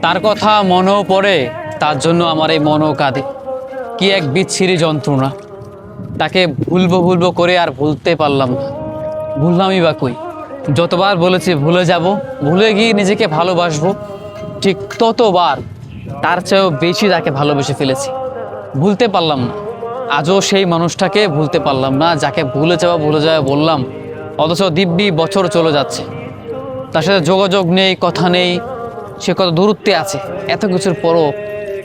তার কথা মনেও পড়ে, তার জন্য আমার এই মনও কাঁদে। কি এক বিচ্ছিরি যন্ত্রণা। তাকে ভুলবো ভুলবো করে আর ভুলতে পারলাম না। ভুললামই বা কই? যতবার বলেছি ভুলে যাব, ভুলে গিয়ে নিজেকে ভালোবাসবো, ঠিক ততবার তার চেয়েও বেশি তাকে ভালোবেসে ফেলেছি। ভুলতে পারলাম না। আজও সেই মানুষটাকে ভুলতে পারলাম না, যাকে ভুলে যাওয়া বললাম, অথচ দিব্যি বছর চলে যাচ্ছে, তার সাথে যোগাযোগ নেই, কথা নেই, সে কত দূরত্বে আছে। এত কিছুর পরও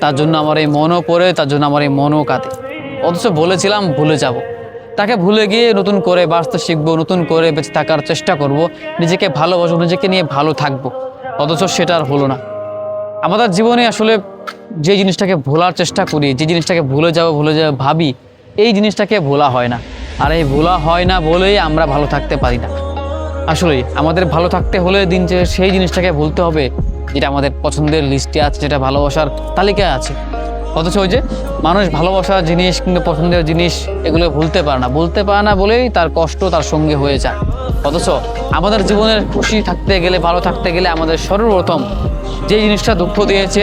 তার জন্য আমার এই মনও পড়ে, তার জন্য আমার এই মনও কাঁদে। অথচ বলেছিলাম ভুলে যাব। তাকে ভুলে গিয়ে নতুন করে বাঁচতে শিখবো, নতুন করে বেঁচে থাকার চেষ্টা করব, নিজেকে ভালোবাসবো, নিজেকে নিয়ে ভালো থাকবো। অথচ সেটা আর হলো না। আমাদের জীবনে আসলে যে জিনিসটাকে ভোলার চেষ্টা করি, যে জিনিসটাকে ভুলে যাবো ভাবি, এই জিনিসটাকে ভোলা হয় না। আর এই ভোলা হয় না বলেই আমরা ভালো থাকতে পারি না। আসলেই আমাদের ভালো থাকতে হলে দিন শেষে সেই জিনিসটাকে ভুলতে হবে যেটা আমাদের পছন্দের লিস্টে আছে, যেটা ভালোবাসার তালিকায় আছে। অথচ ওই যে মানুষ ভালোবাসার জিনিস কিংবা পছন্দের জিনিস এগুলো ভুলতে পারে না বলেই তার কষ্ট তার সঙ্গে হয়ে যায়। অথচ আমাদের জীবনের খুশি থাকতে গেলে, ভালো থাকতে গেলে আমাদের সর্বপ্রথম যে জিনিসটা দুঃখ দিয়েছে,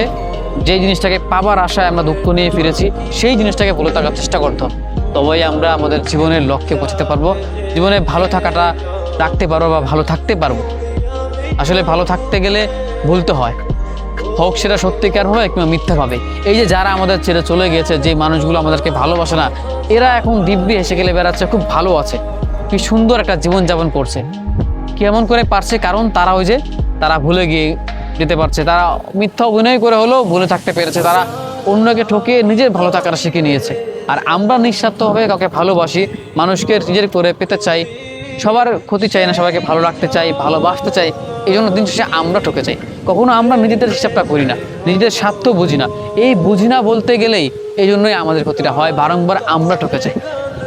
যে জিনিসটাকে পাবার আশায় আমরা দুঃখ নিয়ে ফিরেছি, সেই জিনিসটাকে ভুলে থাকার চেষ্টা করতে হবে। তবেই আমরা আমাদের জীবনের লক্ষ্যে পৌঁছাতে পারবো, জীবনে ভালো থাকাটা রাখতে পারবো বা ভালো থাকতে পারবো। আসলে ভালো থাকতে গেলে ভুলতে হয়, হোক সেটা সত্যিকার হবে কিংবা মিথ্যাভাবে। এই যে যারা আমাদের ছেড়ে চলে গিয়েছে, যে মানুষগুলো আমাদেরকে ভালোবাসে না, এরা এখন দিব্যি হেসে গেলে বেড়াচ্ছে, খুব ভালো আছে, কি সুন্দর একটা জীবনযাপন করছে। কেমন করে পারছে? কারণ তারা ওই যে তারা ভুলে গিয়ে যেতে পারছে, তারা মিথ্যা অভিনয় করে হলেও ভুলে থাকতে পেরেছে, তারা অন্যকে ঠকিয়ে নিজের ভালো থাকাটা শিখে নিয়েছে। আর আমরা নিঃস্বার্থভাবে কাউকে ভালোবাসি, মানুষকে নিজের করে পেতে চাই, সবার ক্ষতি চাই না, সবাইকে ভালো রাখতে চাই, ভালোবাসতে চাই। এই জন্য দিন শেষে আমরা ঠকে যাই। কখনো আমরা নিজেদের হিসাবটা করি না, নিজেদের স্বার্থ বুঝি না। এই বুঝি না বলতে গেলেই এই জন্যই আমাদের ক্ষতিটা হয়, বারংবার আমরা ঠকে যাই।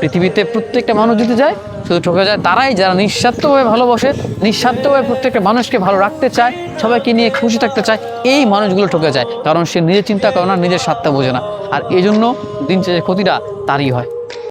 পৃথিবীতে প্রত্যেকটা মানুষ যদি যায়, শুধু ঠকে যায় তারাই যারা নিঃস্বার্থভাবে ভালোবাসে, নিঃস্বার্থভাবে প্রত্যেকটা মানুষকে ভালো রাখতে চায়, সবাইকে নিয়ে খুশি থাকতে চায়। এই মানুষগুলো ঠকে যায়, কারণ সে নিজের চিন্তা করে না, নিজের স্বার্থ বোঝে না। আর এই জন্য দিন শেষে ক্ষতিটা তারই হয়।